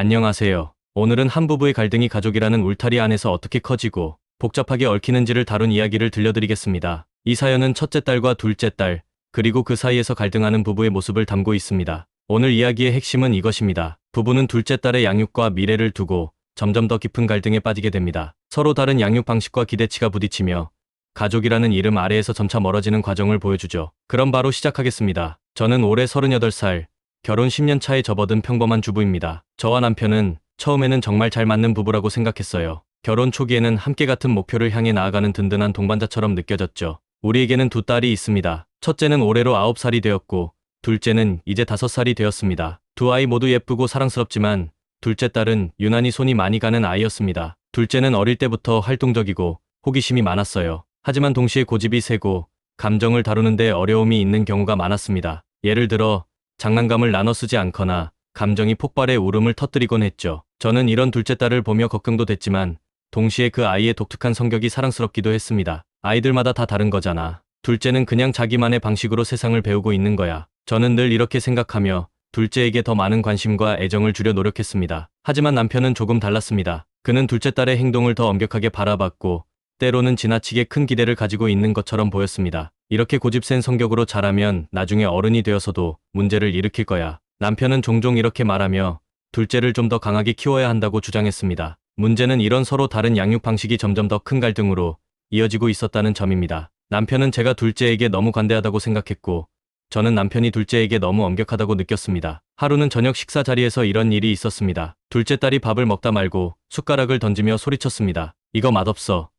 안녕하세요. 오늘은 한 부부의 갈등이 가족이라는 울타리 안에서 어떻게 커지고 복잡하게 얽히는지를 다룬 이야기를 들려드리겠습니다. 이 사연은 첫째 딸과 둘째 딸, 그리고 그 사이에서 갈등하는 부부의 모습을 담고 있습니다. 오늘 이야기의 핵심은 이것입니다. 부부는 둘째 딸의 양육과 미래를 두고 점점 더 깊은 갈등에 빠지게 됩니다. 서로 다른 양육 방식과 기대치가 부딪히며 가족이라는 이름 아래에서 점차 멀어지는 과정을 보여주죠. 그럼 바로 시작하겠습니다. 저는 올해 38살, 결혼 10년 차에 접어든 평범한 주부입니다. 저와 남편은 처음에는 정말 잘 맞는 부부라고 생각했어요. 결혼 초기에는 함께 같은 목표를 향해 나아가는 든든한 동반자처럼 느껴졌죠. 우리에게는 두 딸이 있습니다. 첫째는 올해로 9살이 되었고 둘째는 이제 5살이 되었습니다. 두 아이 모두 예쁘고 사랑스럽지만 둘째 딸은 유난히 손이 많이 가는 아이였습니다. 둘째는 어릴 때부터 활동적이고 호기심이 많았어요. 하지만 동시에 고집이 세고 감정을 다루는데 어려움이 있는 경우가 많았습니다. 예를 들어 장난감을 나눠 쓰지 않거나 감정이 폭발해 울음을 터뜨리곤 했죠. 저는 이런 둘째 딸을 보며 걱정도 됐지만 동시에 그 아이의 독특한 성격이 사랑스럽기도 했습니다. 아이들마다 다 다른 거잖아. 둘째는 그냥 자기만의 방식으로 세상을 배우고 있는 거야. 저는 늘 이렇게 생각하며 둘째에게 더 많은 관심과 애정을 주려 노력했습니다. 하지만 남편은 조금 달랐습니다. 그는 둘째 딸의 행동을 더 엄격하게 바라봤고 때로는 지나치게 큰 기대를 가지고 있는 것처럼 보였습니다. 이렇게 고집센 성격으로 자라면 나중에 어른이 되어서도 문제를 일으킬 거야. 남편은 종종 이렇게 말하며 둘째를 좀 더 강하게 키워야 한다고 주장했습니다. 문제는 이런 서로 다른 양육 방식이 점점 더 큰 갈등으로 이어지고 있었다는 점입니다. 남편은 제가 둘째에게 너무 관대하다고 생각했고 저는 남편이 둘째에게 너무 엄격하다고 느꼈습니다. 하루는 저녁 식사 자리에서 이런 일이 있었습니다. 둘째 딸이 밥을 먹다 말고 숟가락을 던지며 소리쳤습니다. 이거 맛없어.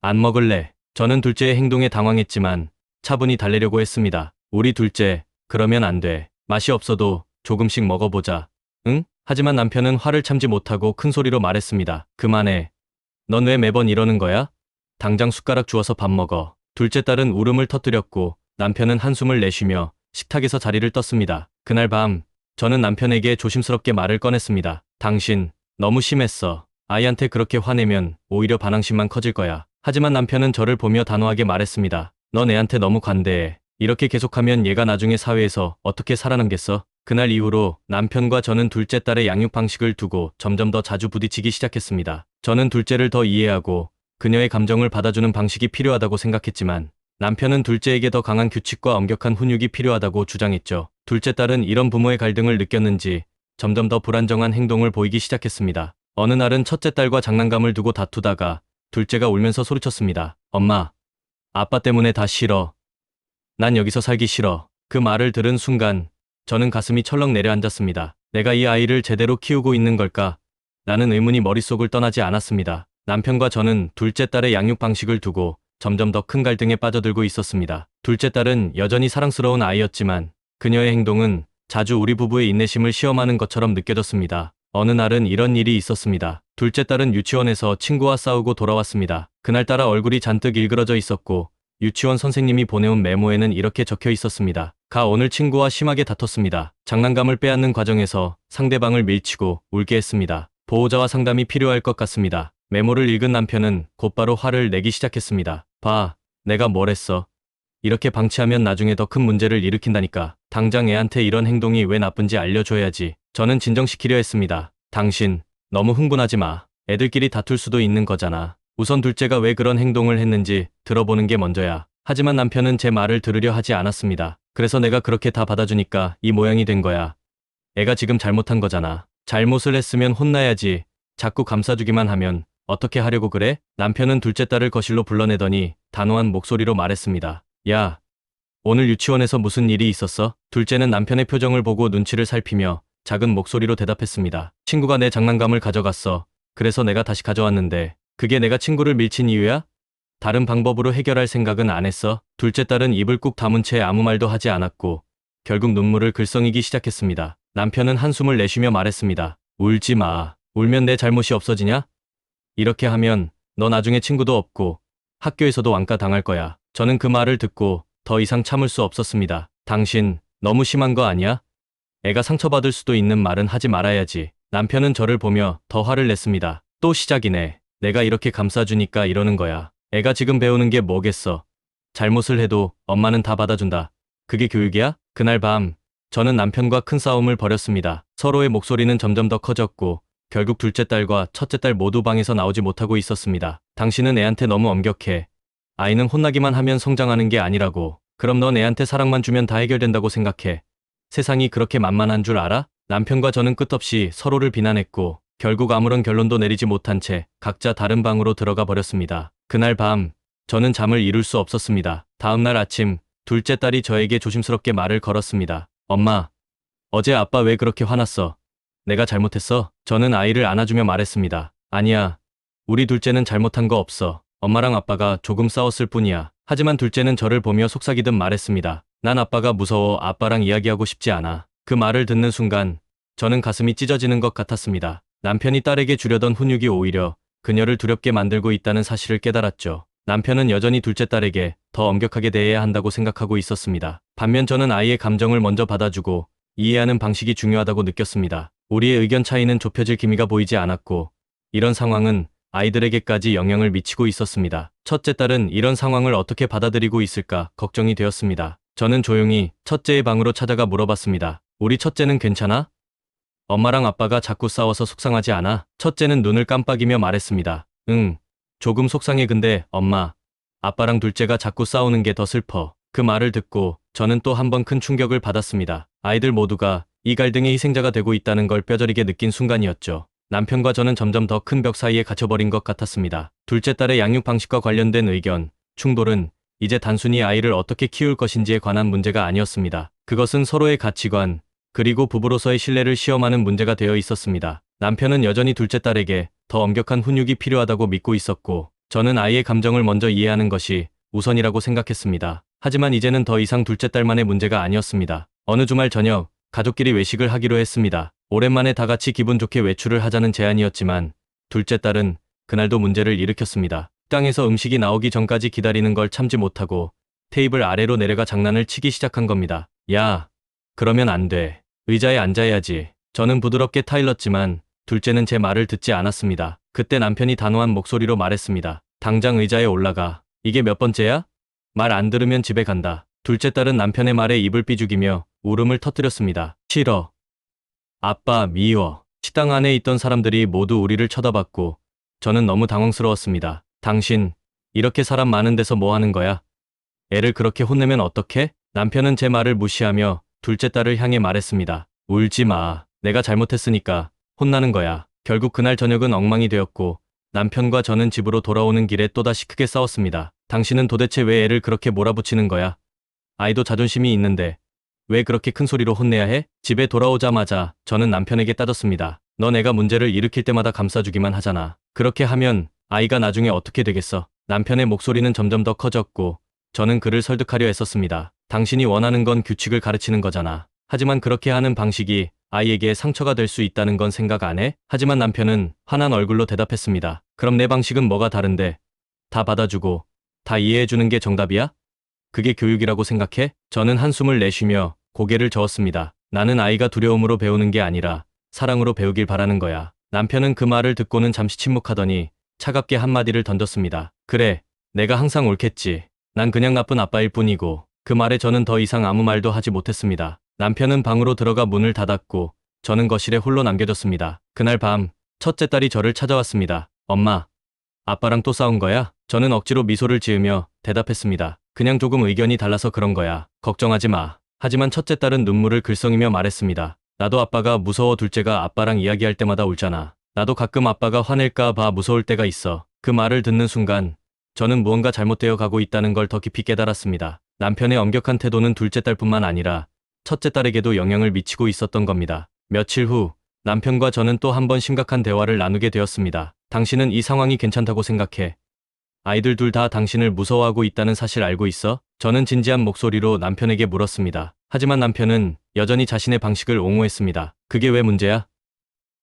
안 먹을래. 저는 둘째의 행동에 당황했지만 차분히 달래려고 했습니다. 우리 둘째, 그러면 안 돼. 맛이 없어도 조금씩 먹어보자. 응? 하지만 남편은 화를 참지 못하고 큰 소리로 말했습니다. 그만해. 넌 왜 매번 이러는 거야? 당장 숟가락 주워서 밥 먹어. 둘째 딸은 울음을 터뜨렸고 남편은 한숨을 내쉬며 식탁에서 자리를 떴습니다. 그날 밤, 저는 남편에게 조심스럽게 말을 꺼냈습니다. 당신, 너무 심했어. 아이한테 그렇게 화내면 오히려 반항심만 커질 거야. 하지만 남편은 저를 보며 단호하게 말했습니다. 넌 애한테 너무 관대해. 이렇게 계속하면 얘가 나중에 사회에서 어떻게 살아남겠어? 그날 이후로 남편과 저는 둘째 딸의 양육 방식을 두고 점점 더 자주 부딪히기 시작했습니다. 저는 둘째를 더 이해하고 그녀의 감정을 받아주는 방식이 필요하다고 생각했지만 남편은 둘째에게 더 강한 규칙과 엄격한 훈육이 필요하다고 주장했죠. 둘째 딸은 이런 부모의 갈등을 느꼈는지 점점 더 불안정한 행동을 보이기 시작했습니다. 어느 날은 첫째 딸과 장난감을 두고 다투다가 둘째가 울면서 소리쳤습니다. 엄마, 아빠 때문에 다 싫어. 난 여기서 살기 싫어. 그 말을 들은 순간 저는 가슴이 철렁 내려앉았습니다. 내가 이 아이를 제대로 키우고 있는 걸까? 라는 의문이 머릿속을 떠나지 않았습니다. 남편과 저는 둘째 딸의 양육 방식을 두고 점점 더 큰 갈등에 빠져들고 있었습니다. 둘째 딸은 여전히 사랑스러운 아이였지만 그녀의 행동은 자주 우리 부부의 인내심을 시험하는 것처럼 느껴졌습니다. 어느 날은 이런 일이 있었습니다. 둘째 딸은 유치원에서 친구와 싸우고 돌아왔습니다. 그날따라 얼굴이 잔뜩 일그러져 있었고 유치원 선생님이 보내온 메모에는 이렇게 적혀 있었습니다. 오늘 친구와 심하게 다퉜습니다. 장난감을 빼앗는 과정에서 상대방을 밀치고 울게 했습니다. 보호자와 상담이 필요할 것 같습니다. 메모를 읽은 남편은 곧바로 화를 내기 시작했습니다. 봐, 내가 뭘 했어. 이렇게 방치하면 나중에 더 큰 문제를 일으킨다니까. 당장 애한테 이런 행동이 왜 나쁜지 알려줘야지. 저는 진정시키려 했습니다. 당신, 너무 흥분하지 마. 애들끼리 다툴 수도 있는 거잖아. 우선 둘째가 왜 그런 행동을 했는지 들어보는 게 먼저야. 하지만 남편은 제 말을 들으려 하지 않았습니다. 그래서 내가 그렇게 다 받아주니까 이 모양이 된 거야. 애가 지금 잘못한 거잖아. 잘못을 했으면 혼나야지. 자꾸 감싸주기만 하면 어떻게 하려고 그래? 남편은 둘째 딸을 거실로 불러내더니 단호한 목소리로 말했습니다. 야, 오늘 유치원에서 무슨 일이 있었어? 둘째는 남편의 표정을 보고 눈치를 살피며 작은 목소리로 대답했습니다. 친구가 내 장난감을 가져갔어. 그래서 내가 다시 가져왔는데 그게 내가 친구를 밀친 이유야? 다른 방법으로 해결할 생각은 안 했어? 둘째 딸은 입을 꾹 다문 채 아무 말도 하지 않았고 결국 눈물을 글썽이기 시작했습니다. 남편은 한숨을 내쉬며 말했습니다. 울지 마. 울면 내 잘못이 없어지냐? 이렇게 하면 너 나중에 친구도 없고 학교에서도 왕따 당할 거야. 저는 그 말을 듣고 더 이상 참을 수 없었습니다. 당신, 너무 심한 거 아니야? 애가 상처받을 수도 있는 말은 하지 말아야지. 남편은 저를 보며 더 화를 냈습니다. 또 시작이네. 내가 이렇게 감싸주니까 이러는 거야. 애가 지금 배우는 게 뭐겠어. 잘못을 해도 엄마는 다 받아준다. 그게 교육이야? 그날 밤 저는 남편과 큰 싸움을 벌였습니다. 서로의 목소리는 점점 더 커졌고 결국 둘째 딸과 첫째 딸 모두 방에서 나오지 못하고 있었습니다. 당신은 애한테 너무 엄격해. 아이는 혼나기만 하면 성장하는 게 아니라고. 그럼 넌 애한테 사랑만 주면 다 해결된다고 생각해. 세상이 그렇게 만만한 줄 알아? 남편과 저는 끝없이 서로를 비난했고 결국 아무런 결론도 내리지 못한 채 각자 다른 방으로 들어가 버렸습니다. 그날 밤 저는 잠을 이룰 수 없었습니다. 다음 날 아침 둘째 딸이 저에게 조심스럽게 말을 걸었습니다. 엄마, 어제 아빠 왜 그렇게 화났어? 내가 잘못했어? 저는 아이를 안아주며 말했습니다. 아니야. 우리 둘째는 잘못한 거 없어. 엄마랑 아빠가 조금 싸웠을 뿐이야. 하지만 둘째는 저를 보며 속삭이듯 말했습니다. 난 아빠가 무서워. 아빠랑 이야기하고 싶지 않아. 그 말을 듣는 순간 저는 가슴이 찢어지는 것 같았습니다. 남편이 딸에게 주려던 훈육이 오히려 그녀를 두렵게 만들고 있다는 사실을 깨달았죠. 남편은 여전히 둘째 딸에게 더 엄격하게 대해야 한다고 생각하고 있었습니다. 반면 저는 아이의 감정을 먼저 받아주고 이해하는 방식이 중요하다고 느꼈습니다. 우리의 의견 차이는 좁혀질 기미가 보이지 않았고 이런 상황은 아이들에게까지 영향을 미치고 있었습니다. 첫째 딸은 이런 상황을 어떻게 받아들이고 있을까 걱정이 되었습니다. 저는 조용히 첫째의 방으로 찾아가 물어봤습니다. 우리 첫째는 괜찮아? 엄마랑 아빠가 자꾸 싸워서 속상하지 않아? 첫째는 눈을 깜빡이며 말했습니다. 응, 조금 속상해. 근데 엄마, 아빠랑 둘째가 자꾸 싸우는 게 더 슬퍼. 그 말을 듣고 저는 또 한 번 큰 충격을 받았습니다. 아이들 모두가 이 갈등의 희생자가 되고 있다는 걸 뼈저리게 느낀 순간이었죠. 남편과 저는 점점 더 큰 벽 사이에 갇혀버린 것 같았습니다. 둘째 딸의 양육 방식과 관련된 의견, 충돌은 이제 단순히 아이를 어떻게 키울 것인지에 관한 문제가 아니었습니다. 그것은 서로의 가치관, 그리고 부부로서의 신뢰를 시험하는 문제가 되어 있었습니다. 남편은 여전히 둘째 딸에게 더 엄격한 훈육이 필요하다고 믿고 있었고, 저는 아이의 감정을 먼저 이해하는 것이 우선이라고 생각했습니다. 하지만 이제는 더 이상 둘째 딸만의 문제가 아니었습니다. 어느 주말 저녁, 가족끼리 외식을 하기로 했습니다. 오랜만에 다 같이 기분 좋게 외출을 하자는 제안이었지만 둘째 딸은 그날도 문제를 일으켰습니다. 식당에서 음식이 나오기 전까지 기다리는 걸 참지 못하고 테이블 아래로 내려가 장난을 치기 시작한 겁니다. 야, 그러면 안 돼. 의자에 앉아야지. 저는 부드럽게 타일렀지만 둘째는 제 말을 듣지 않았습니다. 그때 남편이 단호한 목소리로 말했습니다. 당장 의자에 올라가. 이게 몇 번째야? 말 안 들으면 집에 간다. 둘째 딸은 남편의 말에 입을 삐죽이며 울음을 터뜨렸습니다. 싫어. 아빠, 미워. 식당 안에 있던 사람들이 모두 우리를 쳐다봤고 저는 너무 당황스러웠습니다. 당신, 이렇게 사람 많은 데서 뭐 하는 거야? 애를 그렇게 혼내면 어떡해? 남편은 제 말을 무시하며 둘째 딸을 향해 말했습니다. 울지 마. 내가 잘못했으니까 혼나는 거야. 결국 그날 저녁은 엉망이 되었고 남편과 저는 집으로 돌아오는 길에 또다시 크게 싸웠습니다. 당신은 도대체 왜 애를 그렇게 몰아붙이는 거야? 아이도 자존심이 있는데 왜 그렇게 큰 소리로 혼내야 해? 집에 돌아오자마자 저는 남편에게 따졌습니다. 넌 애가 문제를 일으킬 때마다 감싸주기만 하잖아. 그렇게 하면 아이가 나중에 어떻게 되겠어? 남편의 목소리는 점점 더 커졌고 저는 그를 설득하려 애썼습니다. 당신이 원하는 건 규칙을 가르치는 거잖아. 하지만 그렇게 하는 방식이 아이에게 상처가 될 수 있다는 건 생각 안 해? 하지만 남편은 화난 얼굴로 대답했습니다. 그럼 내 방식은 뭐가 다른데? 다 받아주고 다 이해해주는 게 정답이야? 그게 교육이라고 생각해? 저는 한숨을 내쉬며 고개를 저었습니다. 나는 아이가 두려움으로 배우는 게 아니라 사랑으로 배우길 바라는 거야. 남편은 그 말을 듣고는 잠시 침묵하더니 차갑게 한마디를 던졌습니다. 그래, 내가 항상 옳겠지. 난 그냥 나쁜 아빠일 뿐이고. 그 말에 저는 더 이상 아무 말도 하지 못했습니다. 남편은 방으로 들어가 문을 닫았고 저는 거실에 홀로 남겨졌습니다. 그날 밤 첫째 딸이 저를 찾아왔습니다. 엄마, 아빠랑 또 싸운 거야? 저는 억지로 미소를 지으며 대답했습니다. 그냥 조금 의견이 달라서 그런 거야. 걱정하지 마. 하지만 첫째 딸은 눈물을 글썽이며 말했습니다. 나도 아빠가 무서워. 둘째가 아빠랑 이야기할 때마다 울잖아. 나도 가끔 아빠가 화낼까 봐 무서울 때가 있어. 그 말을 듣는 순간 저는 무언가 잘못되어 가고 있다는 걸 더 깊이 깨달았습니다. 남편의 엄격한 태도는 둘째 딸뿐만 아니라 첫째 딸에게도 영향을 미치고 있었던 겁니다. 며칠 후 남편과 저는 또 한 번 심각한 대화를 나누게 되었습니다. 당신은 이 상황이 괜찮다고 생각해? 아이들 둘 다 당신을 무서워하고 있다는 사실 알고 있어? 저는 진지한 목소리로 남편에게 물었습니다. 하지만 남편은 여전히 자신의 방식을 옹호했습니다. 그게 왜 문제야?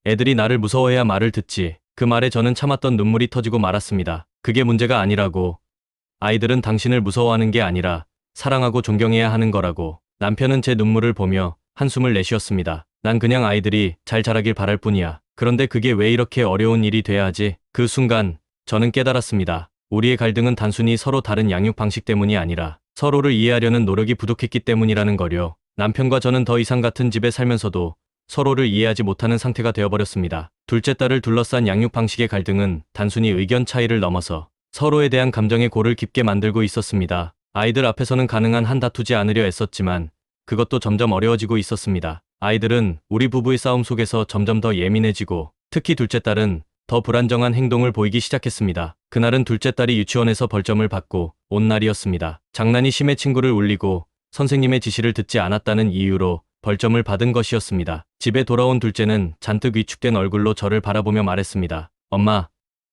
애들이 나를 무서워해야 말을 듣지. 그 말에 저는 참았던 눈물이 터지고 말았습니다. 그게 문제가 아니라고. 아이들은 당신을 무서워하는 게 아니라 사랑하고 존경해야 하는 거라고. 남편은 제 눈물을 보며 한숨을 내쉬었습니다. 난 그냥 아이들이 잘 자라길 바랄 뿐이야. 그런데 그게 왜 이렇게 어려운 일이 돼야 하지? 그 순간 저는 깨달았습니다. 우리의 갈등은 단순히 서로 다른 양육 방식 때문이 아니라 서로를 이해하려는 노력이 부족했기 때문이라는 거요. 남편과 저는 더 이상 같은 집에 살면서도 서로를 이해하지 못하는 상태가 되어버렸습니다. 둘째 딸을 둘러싼 양육 방식의 갈등은 단순히 의견 차이를 넘어서 서로에 대한 감정의 골을 깊게 만들고 있었습니다. 아이들 앞에서는 가능한 한 다투지 않으려 애썼지만 그것도 점점 어려워지고 있었습니다. 아이들은 우리 부부의 싸움 속에서 점점 더 예민해지고 특히 둘째 딸은 더 불안정한 행동을 보이기 시작했습니다. 그날은 둘째 딸이 유치원에서 벌점을 받고 온 날이었습니다. 장난이 심해 친구를 울리고 선생님의 지시를 듣지 않았다는 이유로 벌점을 받은 것이었습니다. 집에 돌아온 둘째는 잔뜩 위축된 얼굴로 저를 바라보며 말했습니다. 엄마,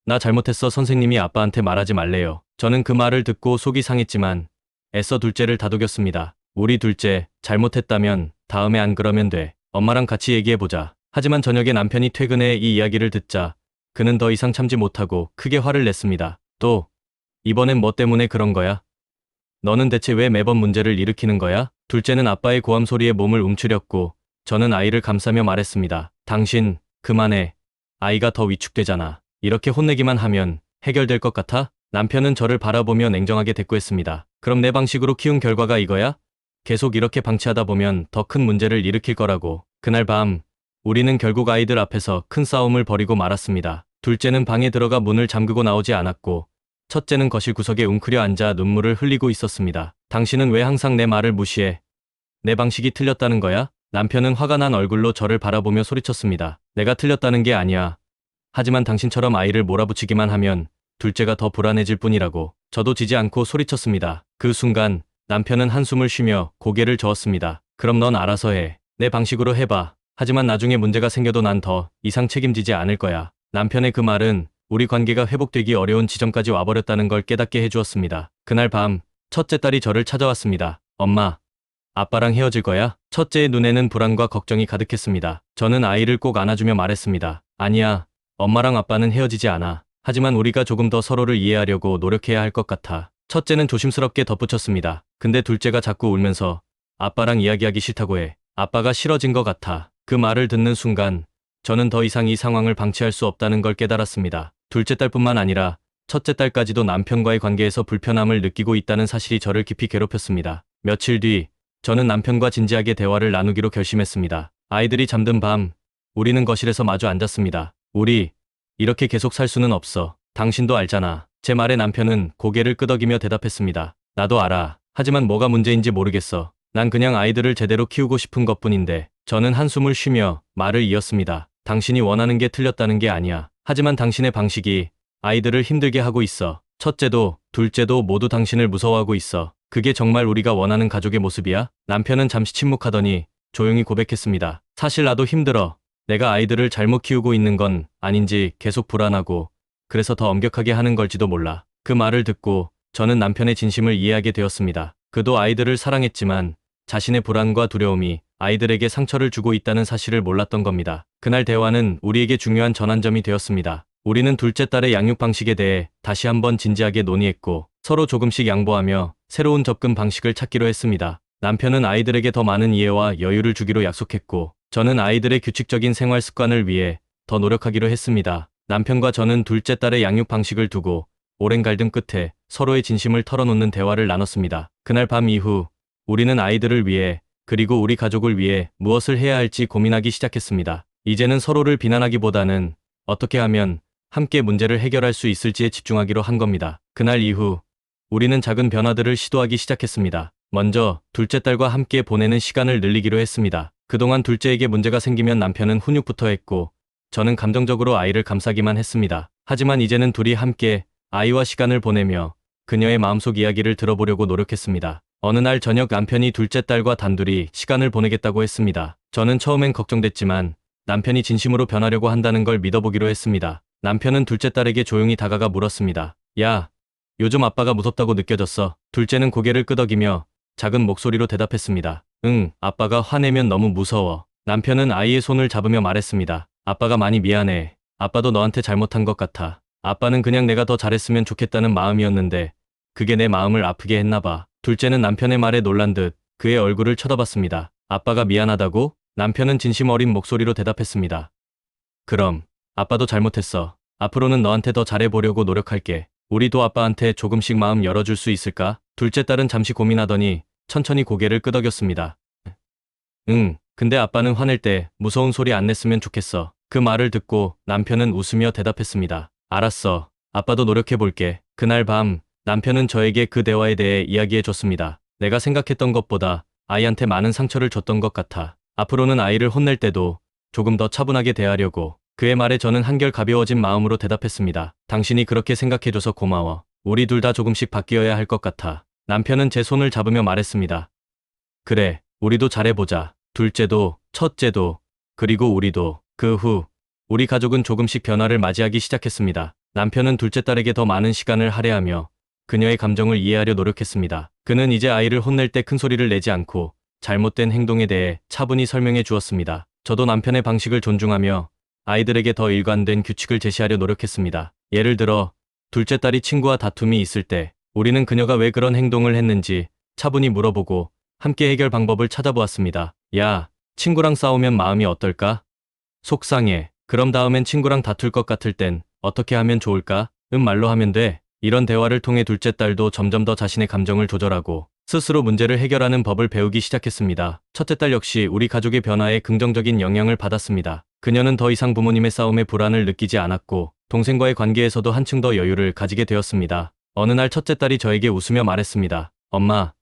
나 잘못했어. 선생님이 아빠한테 말하지 말래요. 저는 그 말을 듣고 속이 상했지만 애써 둘째를 다독였습니다. 우리 둘째, 잘못했다면 다음에 안 그러면 돼. 엄마랑 같이 얘기해보자. 하지만 저녁에 남편이 퇴근해 이 이야기를 듣자 그는 더 이상 참지 못하고 크게 화를 냈습니다. 또, 이번엔 뭐 때문에 그런 거야? 너는 대체 왜 매번 문제를 일으키는 거야? 둘째는 아빠의 고함 소리에 몸을 움츠렸고 저는 아이를 감싸며 말했습니다. 당신, 그만해. 아이가 더 위축되잖아. 이렇게 혼내기만 하면 해결될 것 같아? 남편은 저를 바라보며 냉정하게 대꾸했습니다. 그럼 내 방식으로 키운 결과가 이거야? 계속 이렇게 방치하다 보면 더 큰 문제를 일으킬 거라고. 그날 밤, 우리는 결국 아이들 앞에서 큰 싸움을 벌이고 말았습니다. 둘째는 방에 들어가 문을 잠그고 나오지 않았고 첫째는 거실 구석에 웅크려 앉아 눈물을 흘리고 있었습니다. 당신은 왜 항상 내 말을 무시해? 내 방식이 틀렸다는 거야? 남편은 화가 난 얼굴로 저를 바라보며 소리쳤습니다. 내가 틀렸다는 게 아니야. 하지만 당신처럼 아이를 몰아붙이기만 하면 둘째가 더 불안해질 뿐이라고. 저도 지지 않고 소리쳤습니다. 그 순간 남편은 한숨을 쉬며 고개를 저었습니다. 그럼 넌 알아서 해. 내 방식으로 해봐. 하지만 나중에 문제가 생겨도 난 더 이상 책임지지 않을 거야. 남편의 그 말은 우리 관계가 회복되기 어려운 지점까지 와버렸다는 걸 깨닫게 해주었습니다. 그날 밤, 첫째 딸이 저를 찾아왔습니다. 엄마, 아빠랑 헤어질 거야? 첫째의 눈에는 불안과 걱정이 가득했습니다. 저는 아이를 꼭 안아주며 말했습니다. 아니야, 엄마랑 아빠는 헤어지지 않아. 하지만 우리가 조금 더 서로를 이해하려고 노력해야 할 것 같아. 첫째는 조심스럽게 덧붙였습니다. 근데 둘째가 자꾸 울면서 아빠랑 이야기하기 싫다고 해. 아빠가 싫어진 것 같아. 그 말을 듣는 순간 저는 더 이상 이 상황을 방치할 수 없다는 걸 깨달았습니다. 둘째 딸뿐만 아니라 첫째 딸까지도 남편과의 관계에서 불편함을 느끼고 있다는 사실이 저를 깊이 괴롭혔습니다. 며칠 뒤 저는 남편과 진지하게 대화를 나누기로 결심했습니다. 아이들이 잠든 밤 우리는 거실에서 마주 앉았습니다. 우리 이렇게 계속 살 수는 없어. 당신도 알잖아. 제 말에 남편은 고개를 끄덕이며 대답했습니다. 나도 알아. 하지만 뭐가 문제인지 모르겠어. 난 그냥 아이들을 제대로 키우고 싶은 것뿐인데. 저는 한숨을 쉬며 말을 이었습니다. 당신이 원하는 게 틀렸다는 게 아니야. 하지만 당신의 방식이 아이들을 힘들게 하고 있어. 첫째도 둘째도 모두 당신을 무서워하고 있어. 그게 정말 우리가 원하는 가족의 모습이야? 남편은 잠시 침묵하더니 조용히 고백했습니다. 사실 나도 힘들어. 내가 아이들을 잘못 키우고 있는 건 아닌지 계속 불안하고 그래서 더 엄격하게 하는 걸지도 몰라. 그 말을 듣고 저는 남편의 진심을 이해하게 되었습니다. 그도 아이들을 사랑했지만 자신의 불안과 두려움이 아이들에게 상처를 주고 있다는 사실을 몰랐던 겁니다. 그날 대화는 우리에게 중요한 전환점이 되었습니다. 우리는 둘째 딸의 양육 방식에 대해 다시 한번 진지하게 논의했고 서로 조금씩 양보하며 새로운 접근 방식을 찾기로 했습니다. 남편은 아이들에게 더 많은 이해와 여유를 주기로 약속했고 저는 아이들의 규칙적인 생활 습관을 위해 더 노력하기로 했습니다. 남편과 저는 둘째 딸의 양육 방식을 두고 오랜 갈등 끝에 서로의 진심을 털어놓는 대화를 나눴습니다. 그날 밤 이후 우리는 아이들을 위해 그리고 우리 가족을 위해 무엇을 해야 할지 고민하기 시작했습니다. 이제는 서로를 비난하기보다는 어떻게 하면 함께 문제를 해결할 수 있을지에 집중하기로 한 겁니다. 그날 이후 우리는 작은 변화들을 시도하기 시작했습니다. 먼저 둘째 딸과 함께 보내는 시간을 늘리기로 했습니다. 그동안 둘째에게 문제가 생기면 남편은 훈육부터 했고 저는 감정적으로 아이를 감싸기만 했습니다. 하지만 이제는 둘이 함께 아이와 시간을 보내며 그녀의 마음속 이야기를 들어보려고 노력했습니다. 어느 날 저녁 남편이 둘째 딸과 단둘이 시간을 보내겠다고 했습니다. 저는 처음엔 걱정됐지만 남편이 진심으로 변하려고 한다는 걸 믿어보기로 했습니다. 남편은 둘째 딸에게 조용히 다가가 물었습니다. 야, 요즘 아빠가 무섭다고 느껴졌어? 둘째는 고개를 끄덕이며 작은 목소리로 대답했습니다. 응, 아빠가 화내면 너무 무서워. 남편은 아이의 손을 잡으며 말했습니다. 아빠가 많이 미안해. 아빠도 너한테 잘못한 것 같아. 아빠는 그냥 내가 더 잘했으면 좋겠다는 마음이었는데 그게 내 마음을 아프게 했나 봐. 둘째는 남편의 말에 놀란 듯 그의 얼굴을 쳐다봤습니다. 아빠가 미안하다고? 남편은 진심 어린 목소리로 대답했습니다. 그럼 아빠도 잘못했어. 앞으로는 너한테 더 잘해보려고 노력할게. 우리도 아빠한테 조금씩 마음 열어줄 수 있을까? 둘째 딸은 잠시 고민하더니 천천히 고개를 끄덕였습니다. 응, 근데 아빠는 화낼 때 무서운 소리 안 냈으면 좋겠어. 그 말을 듣고 남편은 웃으며 대답했습니다. 알았어. 아빠도 노력해 볼게. 그날 밤 남편은 저에게 그 대화에 대해 이야기해 줬습니다. 내가 생각했던 것보다 아이한테 많은 상처를 줬던 것 같아. 앞으로는 아이를 혼낼 때도 조금 더 차분하게 대하려고. 그의 말에 저는 한결 가벼워진 마음으로 대답했습니다. 당신이 그렇게 생각해줘서 고마워. 우리 둘 다 조금씩 바뀌어야 할 것 같아. 남편은 제 손을 잡으며 말했습니다. 그래, 우리도 잘해보자. 둘째도, 첫째도, 그리고 우리도. 그 후, 우리 가족은 조금씩 변화를 맞이하기 시작했습니다. 남편은 둘째 딸에게 더 많은 시간을 할애하며 그녀의 감정을 이해하려 노력했습니다. 그는 이제 아이를 혼낼 때 큰 소리를 내지 않고 잘못된 행동에 대해 차분히 설명해 주었습니다. 저도 남편의 방식을 존중하며 아이들에게 더 일관된 규칙을 제시하려 노력했습니다. 예를 들어, 둘째 딸이 친구와 다툼이 있을 때 우리는 그녀가 왜 그런 행동을 했는지 차분히 물어보고 함께 해결 방법을 찾아보았습니다. 야, 친구랑 싸우면 마음이 어떨까? 속상해. 그럼 다음엔 친구랑 다툴 것 같을 땐 어떻게 하면 좋을까? 말로 하면 돼. 이런 대화를 통해 둘째 딸도 점점 더 자신의 감정을 조절하고 스스로 문제를 해결하는 법을 배우기 시작했습니다. 첫째 딸 역시 우리 가족의 변화에 긍정적인 영향을 받았습니다. 그녀는 더 이상 부모님의 싸움에 불안을 느끼지 않았고 동생과의 관계에서도 한층 더 여유를 가지게 되었습니다. 어느 날 첫째 딸이 저에게 웃으며 말했습니다. 엄마,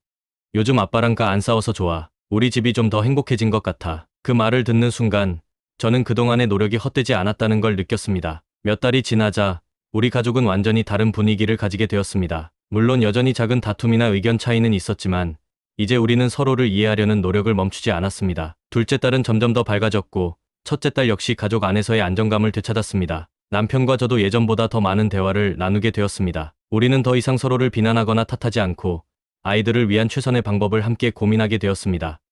요즘 아빠랑 안 싸워서 좋아. 우리 집이 좀 더 행복해진 것 같아. 그 말을 듣는 순간 저는 그동안의 노력이 헛되지 않았다는 걸 느꼈습니다. 몇 달이 지나자 우리 가족은 완전히 다른 분위기를 가지게 되었습니다. 물론 여전히 작은 다툼이나 의견 차이는 있었지만 이제 우리는 서로를 이해하려는 노력을 멈추지 않았습니다. 둘째 딸은 점점 더 밝아졌고 첫째 딸 역시 가족 안에서의 안정감을 되찾았습니다. 남편과 저도 예전보다 더 많은 대화를 나누게 되었습니다. 우리는 더 이상 서로를 비난하거나 탓하지 않고 아이들을 위한 최선의 방법을 함께 고민하게 되었습니다.